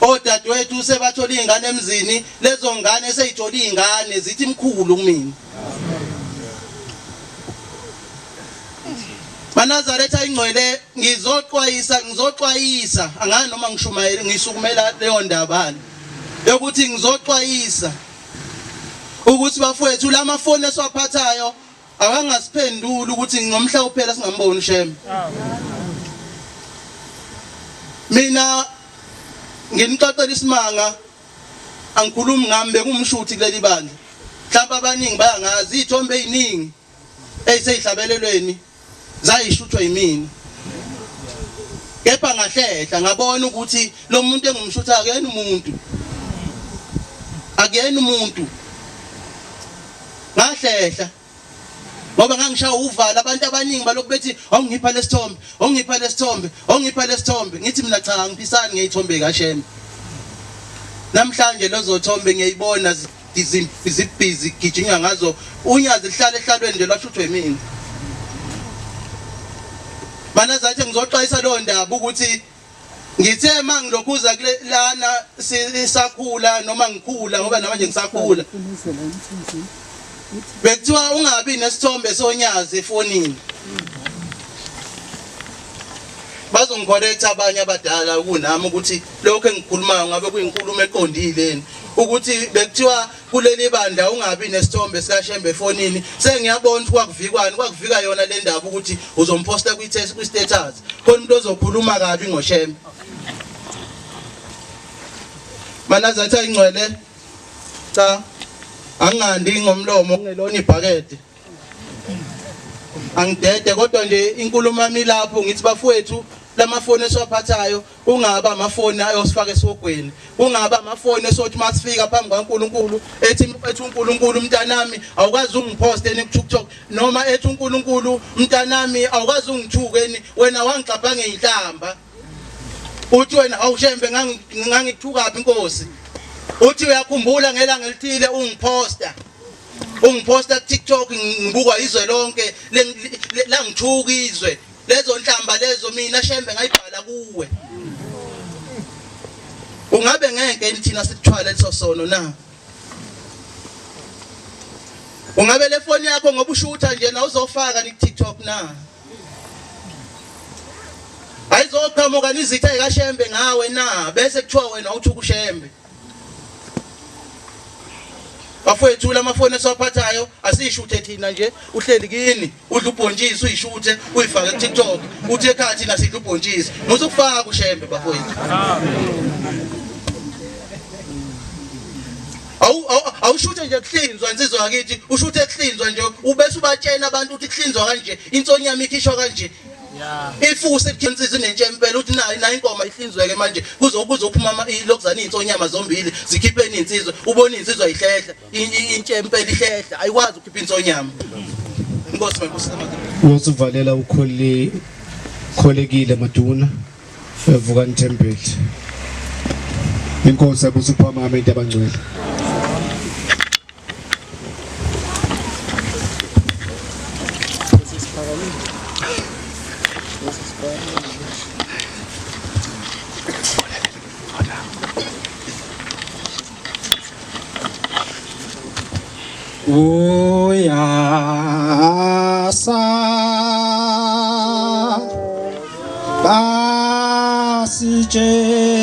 odadewethu sebathola izingane emzini lezo ngane seyithola izingane zithi mkhulu kumina Banazaretha ingcwele ngizoxwayisa angani noma ngishumayela ngisukumela leyo ndaba yokuthi ngizoxwayisa ukuthi bafowethu lamafoni esiwaphathayo awangasiphenduli ukuthi ngomhla kuphela singamboni uShembe mina nginixoxela isimanga angikhulumi ngami bekumshuthi kuleli bandla mhlawumbe abaningi bayangazi izithombe eziningi eziseyihlabelelweni zayishuthwa yimina kepha ngahlehla ngabona ukuthi lo muntu engumshutha akuyena umuntu ngahlehla ngoba ngangishaya uvalo abantu abaningi balokhu bethi awungipha lesithombe ngithi mina cha ngiphisani ngeyithombe kaShembe namhlanje lezo thombe ngiyayibona zibhizi gijinya ngazo unyazi lihlale ehlalweni nje lwashuthwe yimina Banazathi ngizoxwayisa lo ndaba ukuthi ngithe mangilokhuza lana sisakhula noma ngikhula ngoba namanje ngisakhula bekuthiwa ungabi nesithombe sonyazi efonini bazongicorrect abanye abadala kunami ukuthi lokho engikhulumayo ngabe kuyinkulumo eqondile ukuthi bekuthiwa kuleli bandla ungabi nesithombe sikaShembe efonini sengiyabona ukuthi kwakuvika yona le ndaba ukuthi uzomposta ku-status khona umuntu ozokhuluma kabi ngoShembe Banazathi ingcwele cha angandi ngomlomo ngelona ibhakede angidede kodwa nje inkulumo yami lapho ngithi bafowethu lamafoni esiwaphathayo kungaba amafoni ayosifaka esogweni kungaba amafoni esothi masifika phambi kwaNkulunkulu ethi uNkulunkulu mntanami awukazi ungiphoste eTikTok noma ethi uNkulunkulu mntanami awukazi ungithukeni wena wangixabha ngeinhlamba uthi wena awuShembe ngangithuka phi inkosi uthi uyakhumbula ngelanga elithile ungiphosta kuTikTok ngibukwa izwe lonke la ngithuka izwe lezo nhlamba lezo mina Shembe ngayibhala kuwe ungabe ngeke thina sikuthwala leso sono na ungabe le phone yakho ngoba ushutha nje na uzofaka ni TikTok na ayizoqhamuka nizitha ikaShembe ngawe na bese kuthiwa wena uthuka uShembe bafowethu lamafoni esiwaphathayo asishuthe thina nje uhleli kini udla ubhontshisi uyishuthe uyifake kuTikTok uthi ekhaya thina sidla ubhontshisi musukufaka uShembe bafowethu awushuthe nje kuhlinzwa insizwa yakithi ushuthe kuhlinzwa nje ubese ubatshena abantu ukuthi kuhlinzwa kanje insonyama ikhishwa kanje ifusi ekhensizwe nentsempela uthi nayi inkomo ihlinzweke manje kuzophuma lokuzana insonyama zombili zikhiphe insizwe ubona insizwe ayihlehla intshempela ihlehla ayikwazi ukukhipha insonyama inkosi mayikhosi Usivalela ukholekile Maduna evuka nithembele. Inkosi abusuphama abantu abangcwele. Uyasa basitshela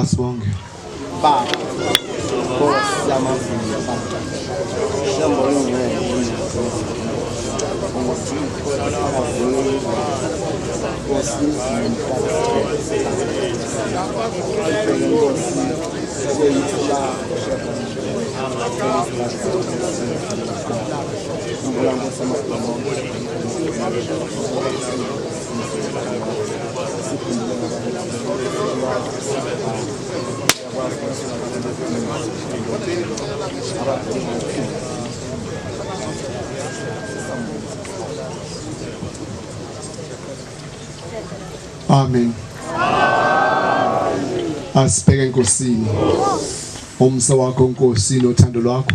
Asibonge. Baba. Nkosi yamazulu Baba. Shambo yongeke. Nkosi amazulu. Nkosi Amen. Asibheke enkosini. Umsa wakho Nkosi nothando lwakho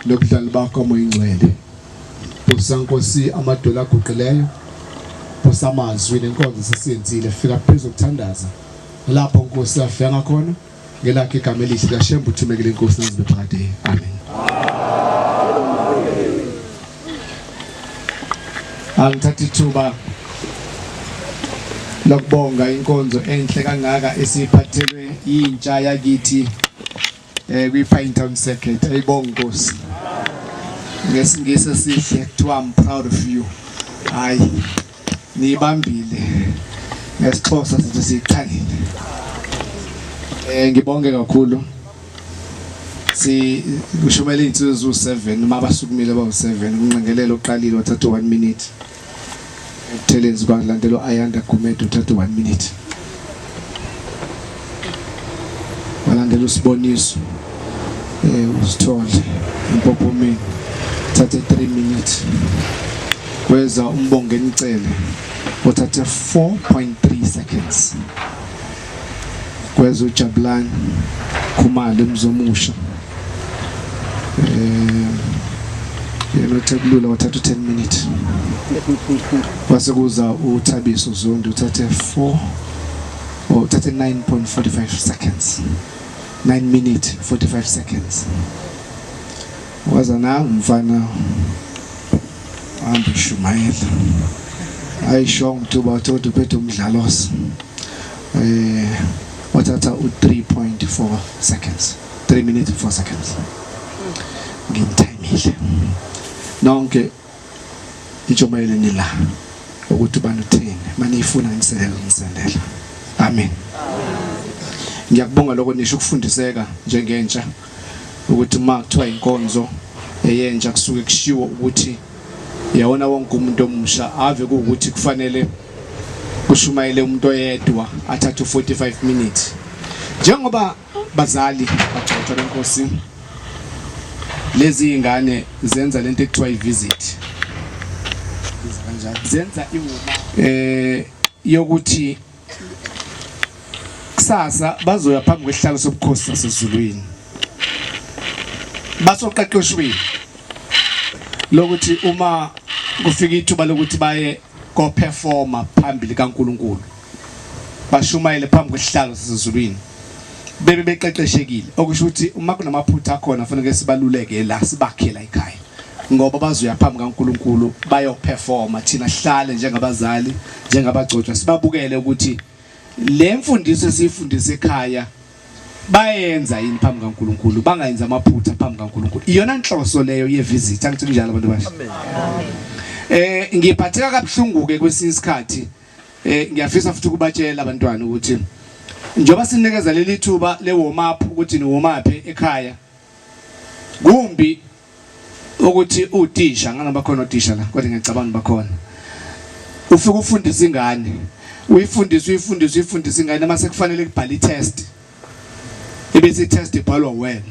nobudlali bakho moyingcwele. Usankosi amadola aguqileyo. Usamazwi lenkonzo sesiyenzile fika phezulu ukuthandaza lapho Nkosi afika ngakhona ngelakhe igama elihle kaShembe uthumekele Inkosi nazibe phakade. Amen. Angithatha ithuba lokubonga inkonzo enhle kangaka esiphathelwe intsha yakithi kwi-Pine Town Circuit. Ayibonga Nkosi. Ngesingisi sihle kuthiwa I'm proud of you. Hayi nibambile ngesixhosa sithi siqhalile. Ngibonge kakhulu. Kushumela insizwe u7 noma abasukumile abawu7 kunqengelelo oqalile wathatha 1 minute. Thelezi kwalandelo Ayanda Gumedo uthatha 1 minute. Walandela usiboniso usithole impopomeni uthatha 3 minutes. Kweza umbonge nicele uthatha 4.3 seconds. Kweza uJabulani Khumalo Mzomusha yena uThebulula wathatha 10 minutes. Kwase kuza uThabiso Zondo uthatha 9.45 seconds. 9 minutes 45 seconds. Wazana umfana Shumayela ayisho ngithuba uthatha uphethe umdlalosi wathatha u3.4 seconds. 3 minutes 4 seconds. Ngimthayimile nonke ijomayele nila ukuthi bani uthini manje ifuna ngisendela. Amen. Ngiyakubonga lokho nisho ukufundiseka njengentsha ukuthi uma kuthiwa inkonzo eyentsha kusuke kushiwo ukuthi yawona wonke umuntu omusha ave ukuthi kufanele kushumayele umuntu oyedwa athathe 45 minutes. Njengoba bazali bagcotshwa lenkosi lezi ingane zenza lento ekuthiwa ivisit. Zenza iwuma yokuthi kusasa bazoya phambi kwesihlalo sobukhosi sasezulwini. Basoqeqeshwe lokuthi uma kufika ithuba lokuthi baye go performa phambili kaNkuluNkulu bashumayele phambi kwesihlalo sasezulwini bebe beqeqeshekile okusho ukuthi uma kunamaphutha akhona kufanele sibaluleke la sibakhela ekhaya ngoba bazoya phambi kaNkuluNkulu bayo performa thina sihlale njengabazali njengabagcotshwa sibabukele ukuthi le mfundiso esifundisa ekhaya bayenza yini phambi kaNkuluNkulu bangayenza amaphutha phambi kaNkuluNkulu. Iyona inhloso leyo yevisit angithi njalo abantu basho. Ngiphatheka kabuhlungu ke kwesinye isikhathi ngiyafisa futhi ukubatshela abantwana ukuthi njoba sinikeza leli thuba le warm up ukuthi ni warm up ekhaya kumbi ukuthi utisha ngangaba khona utisha la kodwa ngiyacabanga bakhona ufika ufundisa ingane uyifundisa ingane mase kufanele kubhala itest ebese itest ibhalwa wena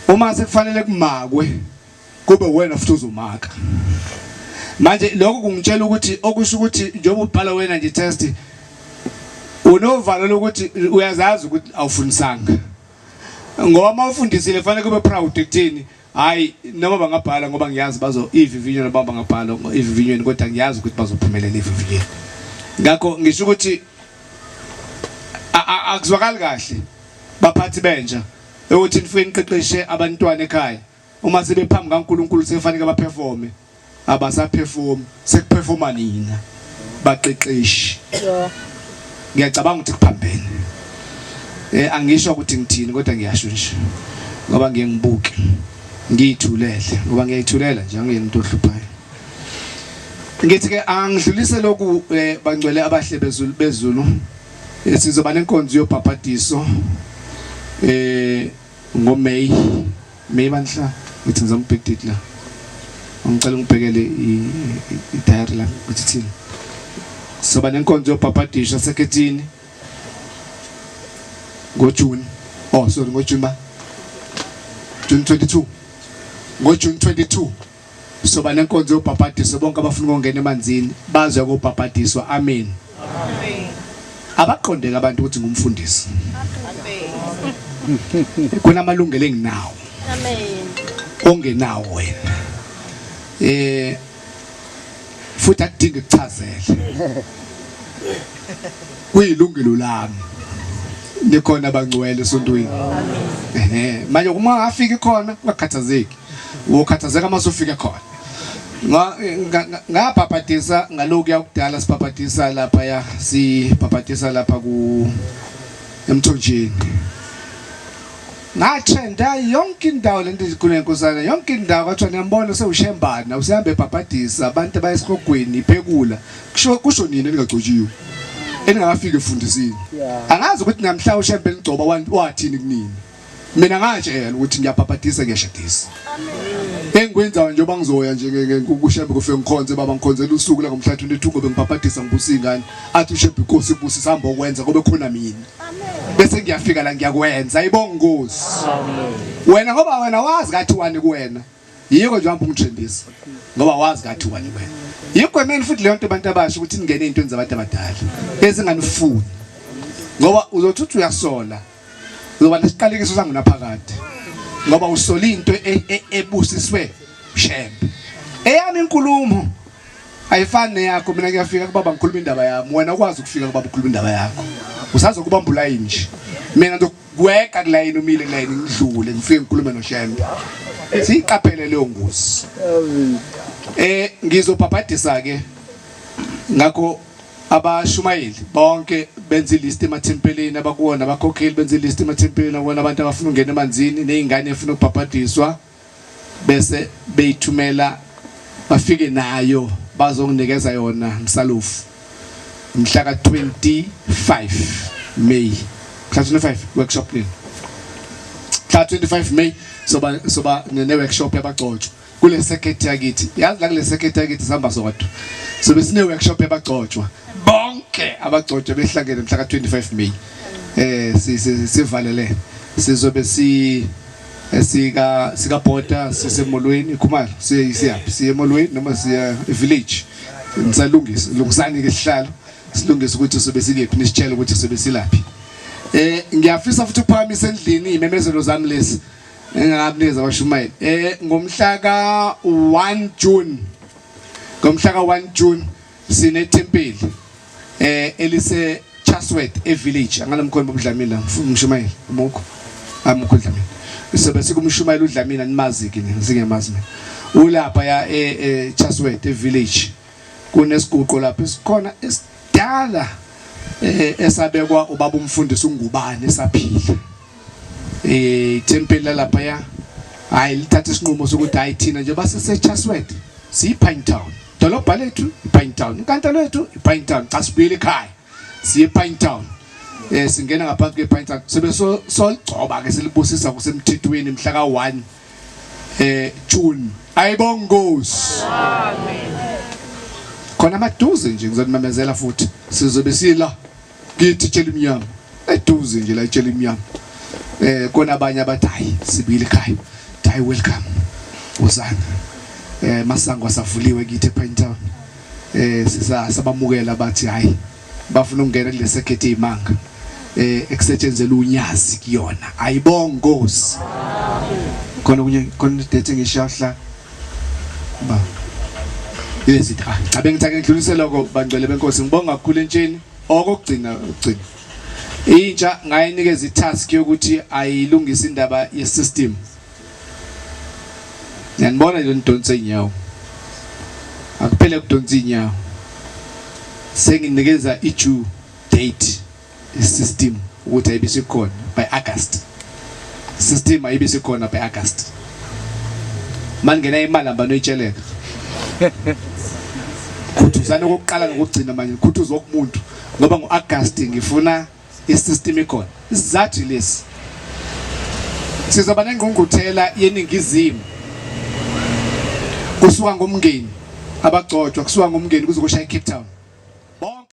uma sekufanele kumakwe kube wena futhi uzomaka manje lokho kungitshela ukuthi okusho ukuthi njengoba ubhala wena nje test unovalo lokuthi uyazazi ukuthi awufundisanga ngoba mawufundisile fanele kube proud ekuthini hayi noma bangabhala ngoba ngiyazi bazo ivivinyo noma bangabhala ivivinyweni kodwa ngiyazi ukuthi bazophumelela ivivinyo. Ngakho ngisho ukuthi akuzwakali kahle baphathi bentsha ukuthi nifike niqeqeshe abantwana ekhaya uma sebe phambi kaNkuluNkulu sefanele baperforme abasaperform sekuperforma nina baqeqeshi. Ngiyacabanga ukuthi kuphambene angisho ukuthi ngithini kodwa ngiyasho nje ngoba ngiyengibuke ngiyithulele ngoba ngiyithulela nje angiyento ohluphayo. Ngithi ke angidlulise lokhu bangcwele abahle bezulu sizoba nenkonzo yobhabhadiso ngoMay banhla ngithi ngizambhekdate la ngicela ngibhekele i-diary la ukuthi thini soba nenkonzo yobhabhadiso sekethini ngoJune ngoJune June 22 ngoJune 22 soba nenkonzo yobhabhadiso bonke abafuna ukungena emanzini bazwe ukubhabhadiswa. Amen. Amen. Abaqondeka abantu ukuthi ngumfundisi. Amen. Kunamalungelo enginawo. Amen. Ongenawo wena. Futhi akudinga ukuchazela. kuyilungelo lami nikhona bangcwele esontweni manje uma ngafika khona ungakhathazeki ukhathazeka mase ufike khona ngapapatisa ngaloku yakudala sipapatisa lapha ya sipapatisa lapha ku emthonjeni ngathenda yonke indawo lento kunenkosana yonke indawo kwathi ngiyambona sewushembana usihambe epapatisa abantu bayesikhogweni iphekula kusho nini ningagcotshiwe eningafika efundisini angazi ukuthi namhla ushembe ngigcoba wathini kunini mina ngatshela ukuthi ngiyapapatisa ngiyashadisa engikwenzayo njengoba ngizoya nje ukushembe kufike ngikhonze baba ngikhonzela usuku la ngomhla 22 ngobe ngipapatisa ngibusa ingane athi ushembe inkosi ibusi sihamba ukwenza ngobe khona mina bese ngiyafika la ngiyakwenza ayibonga inkosi wena ngoba wena wazi kathi wani kuwena yiko nje uhamba ungithembisa ngoba wazi kathi wani kuwena yikho mina futhi leyo nto abantu abasha ukuthi ningene into zabantu abadala ezinganifuni ngoba uzothi uyasola ngoba lesiqalekiso sangena phakathi ngoba usola into ebusiswe shembe eyami inkulumo ayifani neyakho mina ngiyafika kubaba ngikhuluma indaba yami wena ukwazi ukufika kubaba ukhuluma indaba yakho usazokubamba ulayini nje mina ngizogweka kulayini umile kulayini ngidlule ngifike ngikhulume noshembe siqaphele leyo ngozi ngizopaphatisa ke ngakho abashumayeli bonke benza ilist emathempelini abakuona abakhokheli benza ilist emathempelini abona abantu abafuna ungena emanzini nezingane efuna ukupaphatiswa bese beyithumela bafike nayo bazonginikeza yona msalofu mhla ka 25 May mhla 25 workshop le mhla 25 May soba ne workshop yabagcotshwa kule secretary yakithi yazi la kule secretary yakithi sihamba sodwa so besine workshop yabagcotshwa bonke abagcotshwa behlangene mhla ka 25 May sivalele sizobe sika border sisemolweni Khumalo siyapi siye emolweni noma siya village ngisalungisa lungisani ke sihlalo silungisa ukuthi sobe sikephi nisitshela ukuthi sobe silaphi ngiyafisa futhi ukuphakamisa endlini imemezelo zami lesi engakunikeza abashumayeli ngomhla ka 1 June ngomhla ka 1 June sine tempeli elise Chasworth village angalamkhona bobudlamini la umshumayeli umukho amukho Dlamini sobe sikumshumayeli uDlamini animazi ke ngingemazi mina ulapha ya Chasworth village kunesiguqo lapha isikhona esidala esabekwa ubaba umfundisi ungubani esaphila tempeli lapha ya hayi lithatha isinqumo sokuthi hayi thina nje basese Chasworth siyiPine Town dolobha lethu iPine Town inkantolo lethu iPine Town xa sibuyele ekhaya siye Pine Town singena ngaphansi kwePine Town sobe soligcoba ke silibusisa kusemthethweni mhla ka 1 June ayibonga inkosi amen khona maduze nje ngizonimemezela futhi sizobe sila ngithi tshela imnyama eduze nje la itshela imnyama kona abanye abathi hayi sibuyile ekhaya hayi welcome usana masango asavuliwe kithi ePine Town sabamukela bathi hayi bafuna ukungena kule sekhethi imanga ekusetshenzela unyazi kuyona ayibonga inkosi khona kunye khona date ngishahla ba yesithi abe ngithake ngidlulisela lokho bangcwele benkosi ngibonga kakhulu entsheni okugcina intsha ngayinikeza itask yokuthi ayilungise indaba yesystem yanibona le ntonse inyawo akuphele kudonsa inyawo senginikeza due date isystem ukuthi ayibisikhona by August system ayibisikhona by August mangena imali amba noyitsheleka kuthuzana kokuqala ngokugcina manje kuthuza okumuntu ngoba ngoAugust ngifuna isystem ikhona isizathu lesi sizoba nengqungquthela yeningizimu kusuka ngomngeni abagcotshwa kusuka ngomngeni kuzokushaya eCape Town